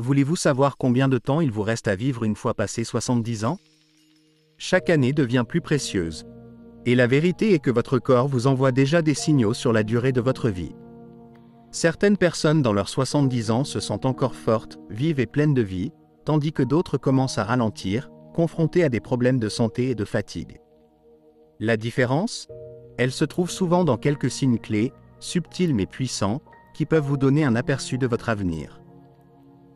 Voulez-vous savoir combien de temps il vous reste à vivre une fois passé 70 ans? Chaque année devient plus précieuse. Et la vérité est que votre corps vous envoie déjà des signaux sur la durée de votre vie. Certaines personnes dans leurs 70 ans se sentent encore fortes, vives et pleines de vie, tandis que d'autres commencent à ralentir, confrontées à des problèmes de santé et de fatigue. La différence? Elle se trouve souvent dans quelques signes clés, subtils mais puissants, qui peuvent vous donner un aperçu de votre avenir.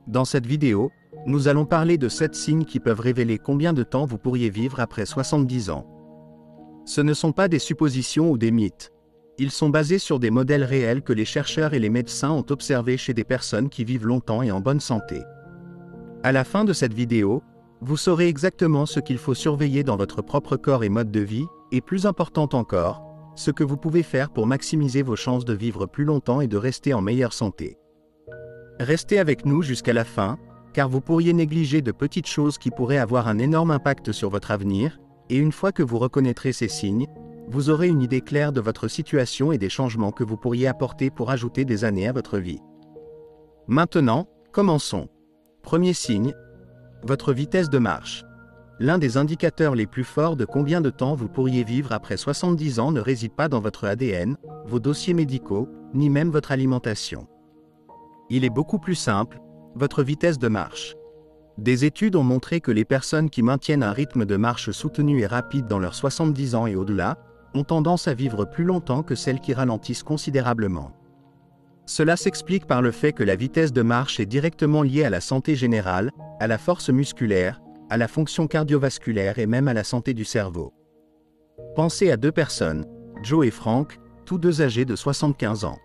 Dans cette vidéo, nous allons parler de 7 signes qui peuvent révéler combien de temps vous pourriez vivre après 70 ans. Ce ne sont pas des suppositions ou des mythes. Ils sont basés sur des modèles réels que les chercheurs et les médecins ont observés chez des personnes qui vivent longtemps et en bonne santé. À la fin de cette vidéo, vous saurez exactement ce qu'il faut surveiller dans votre propre corps et mode de vie, et plus important encore, ce que vous pouvez faire pour maximiser vos chances de vivre plus longtemps et de rester en meilleure santé. Restez avec nous jusqu'à la fin, car vous pourriez négliger de petites choses qui pourraient avoir un énorme impact sur votre avenir, et une fois que vous reconnaîtrez ces signes, vous aurez une idée claire de votre situation et des changements que vous pourriez apporter pour ajouter des années à votre vie. Maintenant, commençons. Premier signe, votre vitesse de marche. L'un des indicateurs les plus forts de combien de temps vous pourriez vivre après 70 ans ne réside pas dans votre ADN, vos dossiers médicaux, ni même votre alimentation. Il est beaucoup plus simple, votre vitesse de marche. Des études ont montré que les personnes qui maintiennent un rythme de marche soutenu et rapide dans leurs 70 ans et au-delà, ont tendance à vivre plus longtemps que celles qui ralentissent considérablement. Cela s'explique par le fait que la vitesse de marche est directement liée à la santé générale, à la force musculaire, à la fonction cardiovasculaire et même à la santé du cerveau. Pensez à deux personnes, Joe et Frank, tous deux âgés de 75 ans.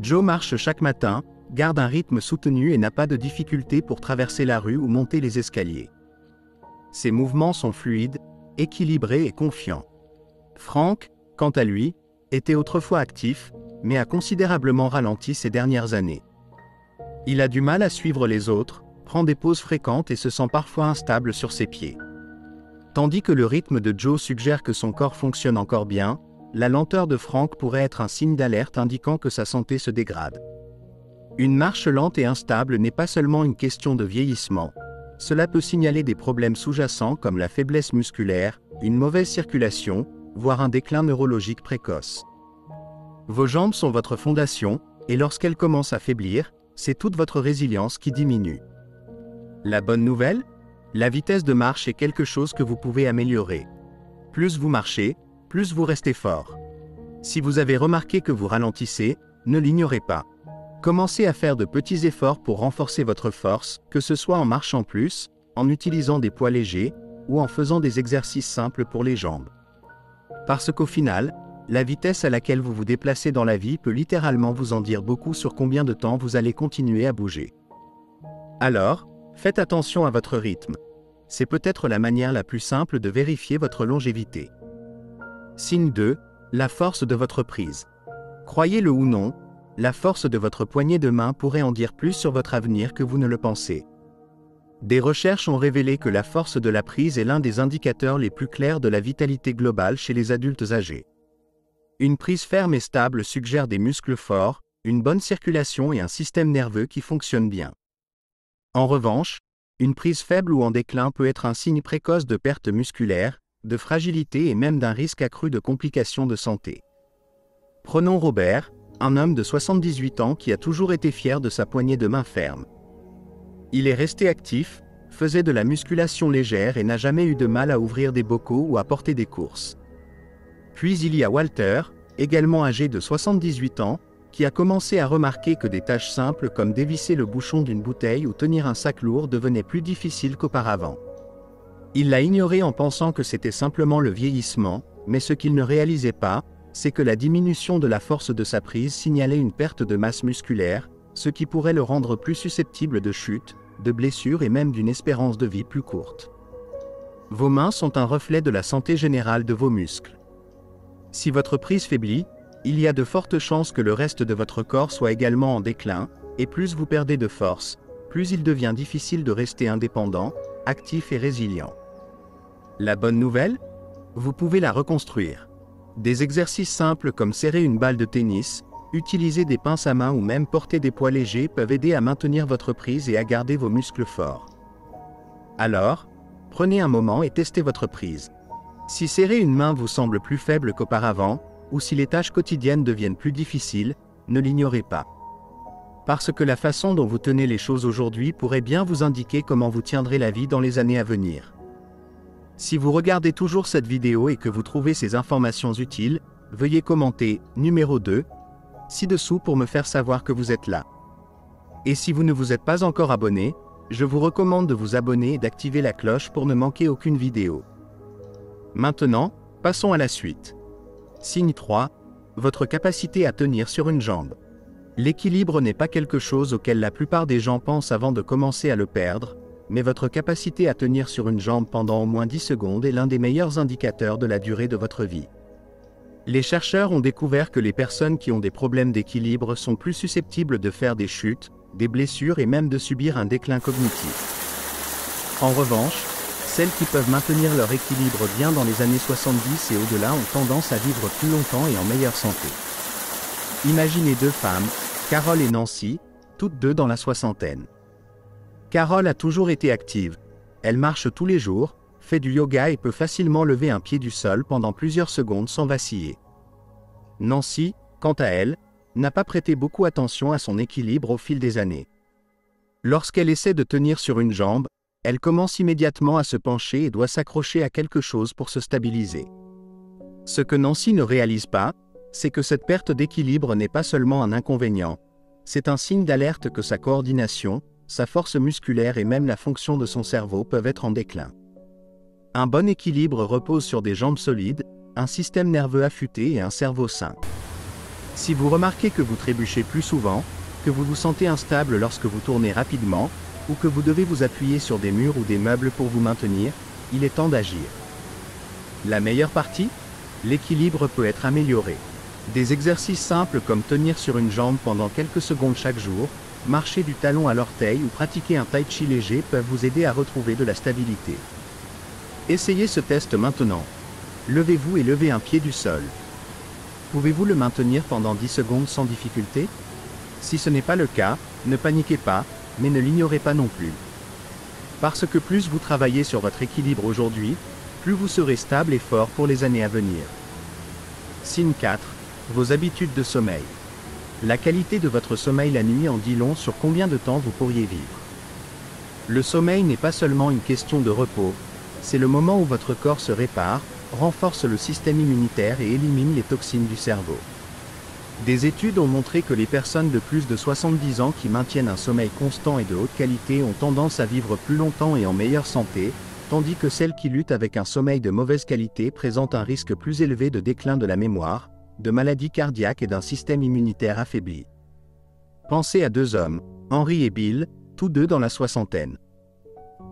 Joe marche chaque matin, garde un rythme soutenu et n'a pas de difficulté pour traverser la rue ou monter les escaliers. Ses mouvements sont fluides, équilibrés et confiants. Frank, quant à lui, était autrefois actif, mais a considérablement ralenti ces dernières années. Il a du mal à suivre les autres, prend des pauses fréquentes et se sent parfois instable sur ses pieds. Tandis que le rythme de Joe suggère que son corps fonctionne encore bien, la lenteur de Frank pourrait être un signe d'alerte indiquant que sa santé se dégrade. Une marche lente et instable n'est pas seulement une question de vieillissement. Cela peut signaler des problèmes sous-jacents comme la faiblesse musculaire, une mauvaise circulation, voire un déclin neurologique précoce. Vos jambes sont votre fondation, et lorsqu'elles commencent à faiblir, c'est toute votre résilience qui diminue. La bonne nouvelle? La vitesse de marche est quelque chose que vous pouvez améliorer. Plus vous marchez, plus vous restez fort. Si vous avez remarqué que vous ralentissez, ne l'ignorez pas. Commencez à faire de petits efforts pour renforcer votre force, que ce soit en marchant plus, en utilisant des poids légers, ou en faisant des exercices simples pour les jambes. Parce qu'au final, la vitesse à laquelle vous vous déplacez dans la vie peut littéralement vous en dire beaucoup sur combien de temps vous allez continuer à bouger. Alors, faites attention à votre rythme. C'est peut-être la manière la plus simple de vérifier votre longévité. Signe 2, la force de votre prise. Croyez-le ou non, la force de votre poignée de main pourrait en dire plus sur votre avenir que vous ne le pensez. Des recherches ont révélé que la force de la prise est l'un des indicateurs les plus clairs de la vitalité globale chez les adultes âgés. Une prise ferme et stable suggère des muscles forts, une bonne circulation et un système nerveux qui fonctionne bien. En revanche, une prise faible ou en déclin peut être un signe précoce de perte musculaire, de fragilité et même d'un risque accru de complications de santé. Prenons Robert, un homme de 78 ans qui a toujours été fier de sa poignée de main ferme. Il est resté actif, faisait de la musculation légère et n'a jamais eu de mal à ouvrir des bocaux ou à porter des courses. Puis il y a Walter, également âgé de 78 ans, qui a commencé à remarquer que des tâches simples comme dévisser le bouchon d'une bouteille ou tenir un sac lourd devenaient plus difficiles qu'auparavant. Il l'a ignoré en pensant que c'était simplement le vieillissement, mais ce qu'il ne réalisait pas, c'est que la diminution de la force de sa prise signalait une perte de masse musculaire, ce qui pourrait le rendre plus susceptible de chutes, de blessures et même d'une espérance de vie plus courte. Vos mains sont un reflet de la santé générale de vos muscles. Si votre prise faiblit, il y a de fortes chances que le reste de votre corps soit également en déclin, et plus vous perdez de force, plus il devient difficile de rester indépendant, actif et résilient. La bonne nouvelle? Vous pouvez la reconstruire. Des exercices simples comme serrer une balle de tennis, Utiliser des pinces à main ou même porter des poids légers peuvent aider à maintenir votre prise et à garder vos muscles forts. Alors, prenez un moment et testez votre prise. Si serrer une main vous semble plus faible qu'auparavant, ou si les tâches quotidiennes deviennent plus difficiles, ne l'ignorez pas. Parce que la façon dont vous tenez les choses aujourd'hui pourrait bien vous indiquer comment vous tiendrez la vie dans les années à venir. Si vous regardez toujours cette vidéo et que vous trouvez ces informations utiles, veuillez commenter numéro 2 ci-dessous pour me faire savoir que vous êtes là. Et si vous ne vous êtes pas encore abonné, je vous recommande de vous abonner et d'activer la cloche pour ne manquer aucune vidéo. Maintenant, passons à la suite. Signe 3, votre capacité à tenir sur une jambe. L'équilibre n'est pas quelque chose auquel la plupart des gens pensent avant de commencer à le perdre, mais votre capacité à tenir sur une jambe pendant au moins 10 secondes est l'un des meilleurs indicateurs de la durée de votre vie. Les chercheurs ont découvert que les personnes qui ont des problèmes d'équilibre sont plus susceptibles de faire des chutes, des blessures et même de subir un déclin cognitif. En revanche, celles qui peuvent maintenir leur équilibre bien dans les années 70 et au-delà ont tendance à vivre plus longtemps et en meilleure santé. Imaginez deux femmes, Carol et Nancy, toutes deux dans la soixantaine. Carol a toujours été active. Elle marche tous les jours, fait du yoga et peut facilement lever un pied du sol pendant plusieurs secondes sans vaciller. Nancy, quant à elle, n'a pas prêté beaucoup attention à son équilibre au fil des années. Lorsqu'elle essaie de tenir sur une jambe, elle commence immédiatement à se pencher et doit s'accrocher à quelque chose pour se stabiliser. Ce que Nancy ne réalise pas, c'est que cette perte d'équilibre n'est pas seulement un inconvénient, c'est un signe d'alerte que sa coordination, sa force musculaire et même la fonction de son cerveau peuvent être en déclin. Un bon équilibre repose sur des jambes solides, un système nerveux affûté et un cerveau sain. Si vous remarquez que vous trébuchez plus souvent, que vous vous sentez instable lorsque vous tournez rapidement, ou que vous devez vous appuyer sur des murs ou des meubles pour vous maintenir, il est temps d'agir. La meilleure partie ? L'équilibre peut être amélioré. Des exercices simples comme tenir sur une jambe pendant quelques secondes chaque jour, marcher du talon à l'orteil ou pratiquer un tai chi léger peuvent vous aider à retrouver de la stabilité. Essayez ce test maintenant. Levez-vous et levez un pied du sol. Pouvez-vous le maintenir pendant 10 secondes sans difficulté ? Si ce n'est pas le cas, ne paniquez pas, mais ne l'ignorez pas non plus. Parce que plus vous travaillez sur votre équilibre aujourd'hui, plus vous serez stable et fort pour les années à venir. Signe 4. Vos habitudes de sommeil. La qualité de votre sommeil la nuit en dit long sur combien de temps vous pourriez vivre. Le sommeil n'est pas seulement une question de repos, c'est le moment où votre corps se répare, renforce le système immunitaire et élimine les toxines du cerveau. Des études ont montré que les personnes de plus de 70 ans qui maintiennent un sommeil constant et de haute qualité ont tendance à vivre plus longtemps et en meilleure santé, tandis que celles qui luttent avec un sommeil de mauvaise qualité présentent un risque plus élevé de déclin de la mémoire, de maladies cardiaques et d'un système immunitaire affaibli. Pensez à deux hommes, Henry et Bill, tous deux dans la soixantaine.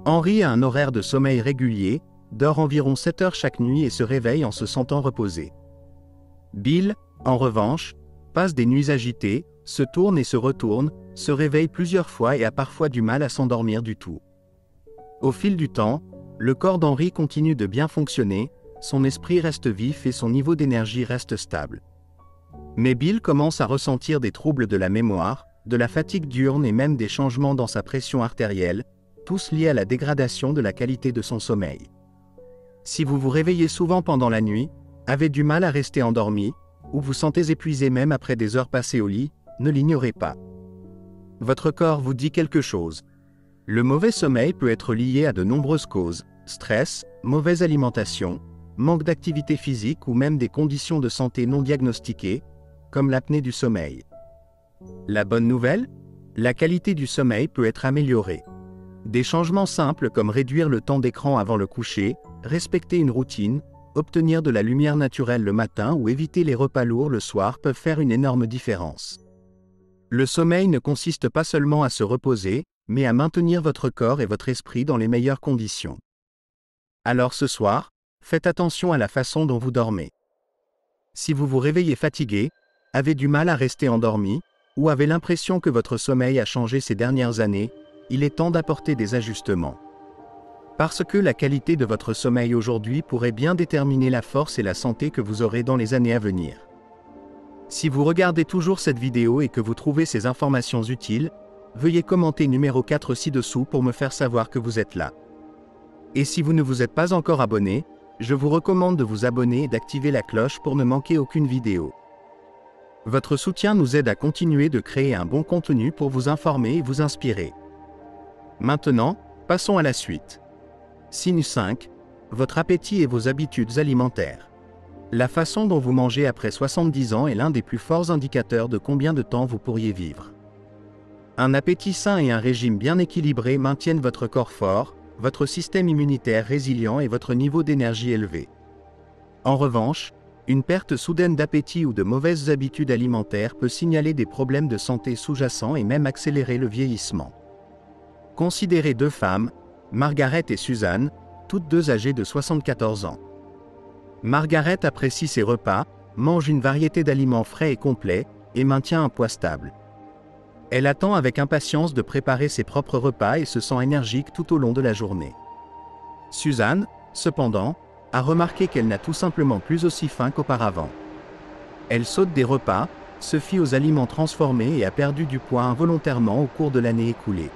Henry a un horaire de sommeil régulier, dort environ 7 heures chaque nuit et se réveille en se sentant reposé. Bill, en revanche, passe des nuits agitées, se tourne et se retourne, se réveille plusieurs fois et a parfois du mal à s'endormir du tout. Au fil du temps, le corps d'Henry continue de bien fonctionner, son esprit reste vif et son niveau d'énergie reste stable. Mais Bill commence à ressentir des troubles de la mémoire, de la fatigue diurne et même des changements dans sa pression artérielle, tous liés à la dégradation de la qualité de son sommeil. Si vous vous réveillez souvent pendant la nuit, avez du mal à rester endormi, ou vous sentez épuisé même après des heures passées au lit, ne l'ignorez pas. Votre corps vous dit quelque chose. Le mauvais sommeil peut être lié à de nombreuses causes, stress, mauvaise alimentation, manque d'activité physique ou même des conditions de santé non diagnostiquées, comme l'apnée du sommeil. La bonne nouvelle ? La qualité du sommeil peut être améliorée. Des changements simples comme réduire le temps d'écran avant le coucher, respecter une routine, obtenir de la lumière naturelle le matin ou éviter les repas lourds le soir peuvent faire une énorme différence. Le sommeil ne consiste pas seulement à se reposer, mais à maintenir votre corps et votre esprit dans les meilleures conditions. Alors ce soir, faites attention à la façon dont vous dormez. Si vous vous réveillez fatigué, avez du mal à rester endormi, ou avez l'impression que votre sommeil a changé ces dernières années, il est temps d'apporter des ajustements. Parce que la qualité de votre sommeil aujourd'hui pourrait bien déterminer la force et la santé que vous aurez dans les années à venir. Si vous regardez toujours cette vidéo et que vous trouvez ces informations utiles, veuillez commenter numéro 4 ci-dessous pour me faire savoir que vous êtes là. Et si vous ne vous êtes pas encore abonné, je vous recommande de vous abonner et d'activer la cloche pour ne manquer aucune vidéo. Votre soutien nous aide à continuer de créer un bon contenu pour vous informer et vous inspirer. Maintenant, passons à la suite. Signe 5. Votre appétit et vos habitudes alimentaires. La façon dont vous mangez après 70 ans est l'un des plus forts indicateurs de combien de temps vous pourriez vivre. Un appétit sain et un régime bien équilibré maintiennent votre corps fort, votre système immunitaire résilient et votre niveau d'énergie élevé. En revanche, une perte soudaine d'appétit ou de mauvaises habitudes alimentaires peut signaler des problèmes de santé sous-jacents et même accélérer le vieillissement. Considérez deux femmes, Margaret et Suzanne, toutes deux âgées de 74 ans. Margaret apprécie ses repas, mange une variété d'aliments frais et complets, et maintient un poids stable. Elle attend avec impatience de préparer ses propres repas et se sent énergique tout au long de la journée. Suzanne, cependant, a remarqué qu'elle n'a tout simplement plus aussi faim qu'auparavant. Elle saute des repas, se fie aux aliments transformés et a perdu du poids involontairement au cours de l'année écoulée.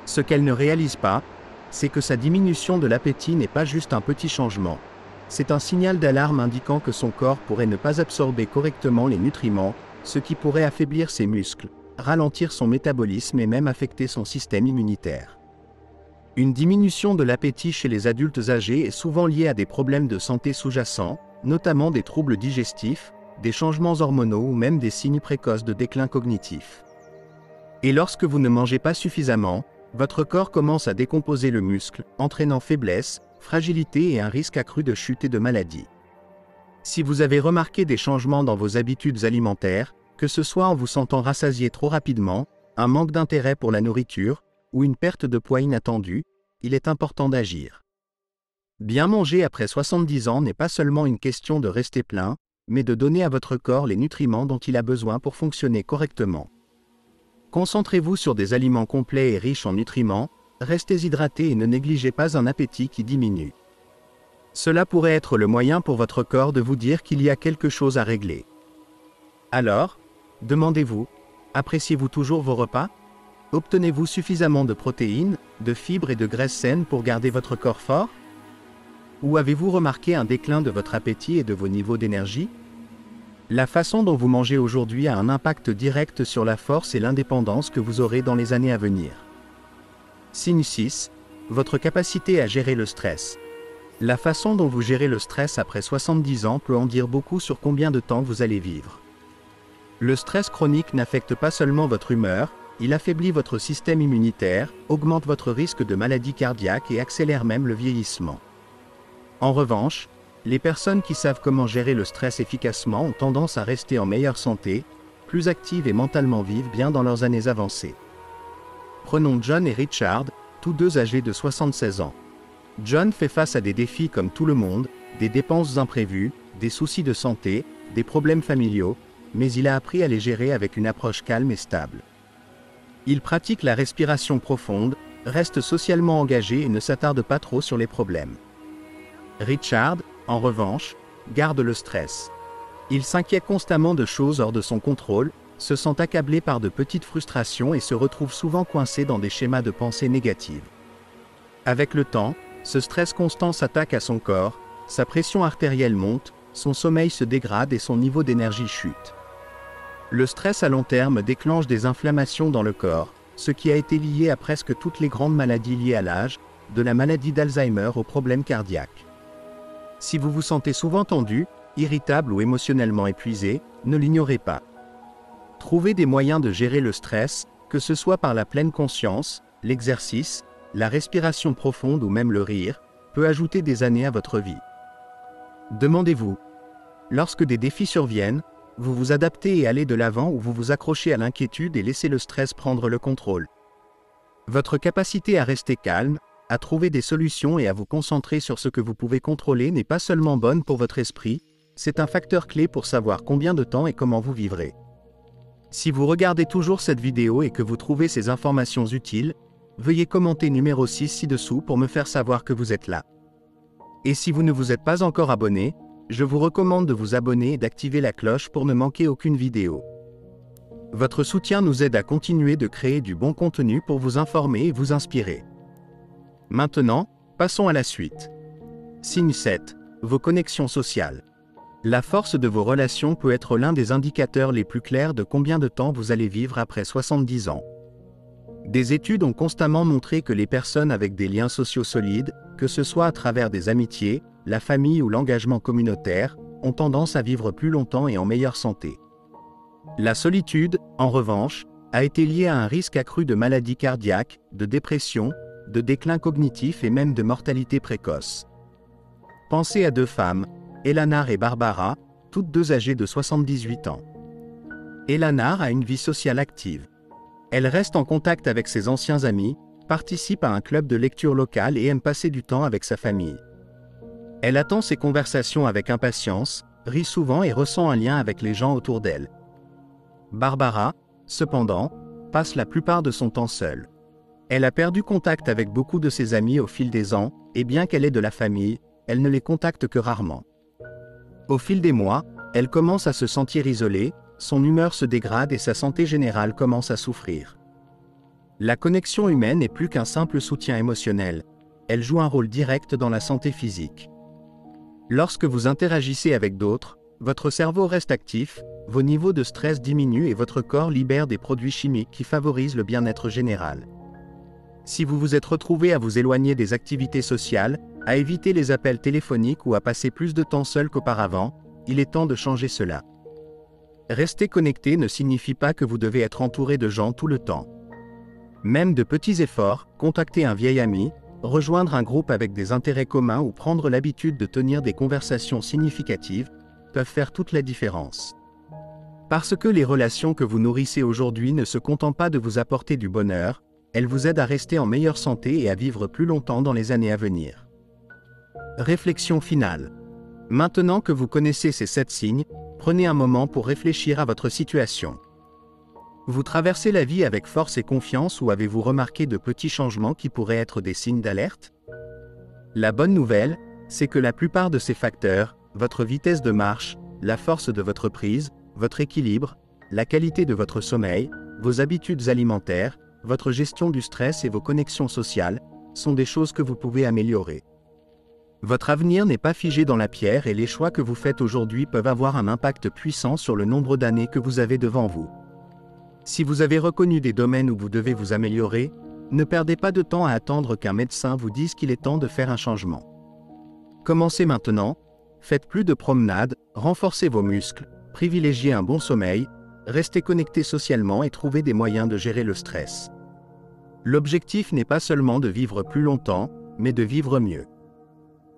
Ce qu'elle ne réalise pas, c'est que sa diminution de l'appétit n'est pas juste un petit changement. C'est un signal d'alarme indiquant que son corps pourrait ne pas absorber correctement les nutriments, ce qui pourrait affaiblir ses muscles, ralentir son métabolisme et même affecter son système immunitaire. Une diminution de l'appétit chez les adultes âgés est souvent liée à des problèmes de santé sous-jacents, notamment des troubles digestifs, des changements hormonaux ou même des signes précoces de déclin cognitif. Et lorsque vous ne mangez pas suffisamment, votre corps commence à décomposer le muscle, entraînant faiblesse, fragilité et un risque accru de chute et de maladie. Si vous avez remarqué des changements dans vos habitudes alimentaires, que ce soit en vous sentant rassasié trop rapidement, un manque d'intérêt pour la nourriture, ou une perte de poids inattendue, il est important d'agir. Bien manger après 70 ans n'est pas seulement une question de rester plein, mais de donner à votre corps les nutriments dont il a besoin pour fonctionner correctement. Concentrez-vous sur des aliments complets et riches en nutriments, restez hydraté et ne négligez pas un appétit qui diminue. Cela pourrait être le moyen pour votre corps de vous dire qu'il y a quelque chose à régler. Alors, demandez-vous, appréciez-vous toujours vos repas? Obtenez-vous suffisamment de protéines, de fibres et de graisses saines pour garder votre corps fort? Ou avez-vous remarqué un déclin de votre appétit et de vos niveaux d'énergie? La façon dont vous mangez aujourd'hui a un impact direct sur la force et l'indépendance que vous aurez dans les années à venir. Signe 6. Votre capacité à gérer le stress. La façon dont vous gérez le stress après 70 ans peut en dire beaucoup sur combien de temps vous allez vivre. Le stress chronique n'affecte pas seulement votre humeur, il affaiblit votre système immunitaire, augmente votre risque de maladie cardiaque et accélère même le vieillissement. En revanche, les personnes qui savent comment gérer le stress efficacement ont tendance à rester en meilleure santé, plus actives et mentalement vives bien dans leurs années avancées. Prenons John et Richard, tous deux âgés de 76 ans. John fait face à des défis comme tout le monde, des dépenses imprévues, des soucis de santé, des problèmes familiaux, mais il a appris à les gérer avec une approche calme et stable. Il pratique la respiration profonde, reste socialement engagé et ne s'attarde pas trop sur les problèmes. Richard, en revanche, garde le stress. Il s'inquiète constamment de choses hors de son contrôle, se sent accablé par de petites frustrations et se retrouve souvent coincé dans des schémas de pensée négatives. Avec le temps, ce stress constant s'attaque à son corps, sa pression artérielle monte, son sommeil se dégrade et son niveau d'énergie chute. Le stress à long terme déclenche des inflammations dans le corps, ce qui a été lié à presque toutes les grandes maladies liées à l'âge, de la maladie d'Alzheimer aux problèmes cardiaques. Si vous vous sentez souvent tendu, irritable ou émotionnellement épuisé, ne l'ignorez pas. Trouvez des moyens de gérer le stress, que ce soit par la pleine conscience, l'exercice, la respiration profonde ou même le rire, peut ajouter des années à votre vie. Demandez-vous, lorsque des défis surviennent, vous vous adaptez et allez de l'avant ou vous vous accrochez à l'inquiétude et laissez le stress prendre le contrôle. Votre capacité à rester calme, à trouver des solutions et à vous concentrer sur ce que vous pouvez contrôler n'est pas seulement bonne pour votre esprit, c'est un facteur clé pour savoir combien de temps et comment vous vivrez. Si vous regardez toujours cette vidéo et que vous trouvez ces informations utiles, veuillez commenter numéro 6 ci-dessous pour me faire savoir que vous êtes là. Et si vous ne vous êtes pas encore abonné, je vous recommande de vous abonner et d'activer la cloche pour ne manquer aucune vidéo. Votre soutien nous aide à continuer de créer du bon contenu pour vous informer et vous inspirer. Maintenant, passons à la suite. Signe 7. Vos connexions sociales. La force de vos relations peut être l'un des indicateurs les plus clairs de combien de temps vous allez vivre après 70 ans. Des études ont constamment montré que les personnes avec des liens sociaux solides, que ce soit à travers des amitiés, la famille ou l'engagement communautaire, ont tendance à vivre plus longtemps et en meilleure santé. La solitude, en revanche, a été liée à un risque accru de maladies cardiaques, de dépression, de déclin cognitif et même de mortalité précoce. Pensez à deux femmes, Eleanor et Barbara, toutes deux âgées de 78 ans. Eleanor a une vie sociale active. Elle reste en contact avec ses anciens amis, participe à un club de lecture local et aime passer du temps avec sa famille. Elle attend ses conversations avec impatience, rit souvent et ressent un lien avec les gens autour d'elle. Barbara, cependant, passe la plupart de son temps seule. Elle a perdu contact avec beaucoup de ses amis au fil des ans, et bien qu'elle ait de la famille, elle ne les contacte que rarement. Au fil des mois, elle commence à se sentir isolée, son humeur se dégrade et sa santé générale commence à souffrir. La connexion humaine n'est plus qu'un simple soutien émotionnel, elle joue un rôle direct dans la santé physique. Lorsque vous interagissez avec d'autres, votre cerveau reste actif, vos niveaux de stress diminuent et votre corps libère des produits chimiques qui favorisent le bien-être général. Si vous vous êtes retrouvé à vous éloigner des activités sociales, à éviter les appels téléphoniques ou à passer plus de temps seul qu'auparavant, il est temps de changer cela. Rester connecté ne signifie pas que vous devez être entouré de gens tout le temps. Même de petits efforts, contacter un vieil ami, rejoindre un groupe avec des intérêts communs ou prendre l'habitude de tenir des conversations significatives, peuvent faire toute la différence. Parce que les relations que vous nourrissez aujourd'hui ne se contentent pas de vous apporter du bonheur, elles vous aident à rester en meilleure santé et à vivre plus longtemps dans les années à venir. Réflexion finale. Maintenant que vous connaissez ces 7 signes, prenez un moment pour réfléchir à votre situation. Vous traversez la vie avec force et confiance ou avez-vous remarqué de petits changements qui pourraient être des signes d'alerte? La bonne nouvelle, c'est que la plupart de ces facteurs, votre vitesse de marche, la force de votre prise, votre équilibre, la qualité de votre sommeil, vos habitudes alimentaires, votre gestion du stress et vos connexions sociales, sont des choses que vous pouvez améliorer. Votre avenir n'est pas figé dans la pierre et les choix que vous faites aujourd'hui peuvent avoir un impact puissant sur le nombre d'années que vous avez devant vous. Si vous avez reconnu des domaines où vous devez vous améliorer, ne perdez pas de temps à attendre qu'un médecin vous dise qu'il est temps de faire un changement. Commencez maintenant, faites plus de promenades, renforcez vos muscles, privilégiez un bon sommeil, restez connecté socialement et trouvez des moyens de gérer le stress. L'objectif n'est pas seulement de vivre plus longtemps, mais de vivre mieux.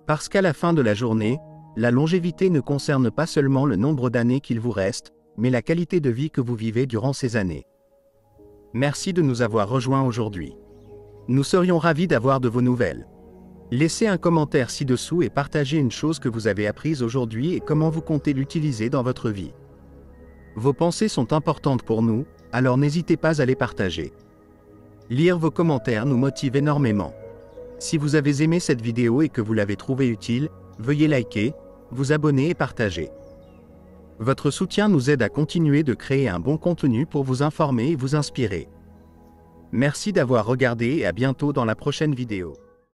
Parce qu'à la fin de la journée, la longévité ne concerne pas seulement le nombre d'années qu'il vous reste, mais la qualité de vie que vous vivez durant ces années. Merci de nous avoir rejoints aujourd'hui. Nous serions ravis d'avoir de vos nouvelles. Laissez un commentaire ci-dessous et partagez une chose que vous avez apprise aujourd'hui et comment vous comptez l'utiliser dans votre vie. Vos pensées sont importantes pour nous, alors n'hésitez pas à les partager. Lire vos commentaires nous motive énormément. Si vous avez aimé cette vidéo et que vous l'avez trouvée utile, veuillez liker, vous abonner et partager. Votre soutien nous aide à continuer de créer un bon contenu pour vous informer et vous inspirer. Merci d'avoir regardé et à bientôt dans la prochaine vidéo.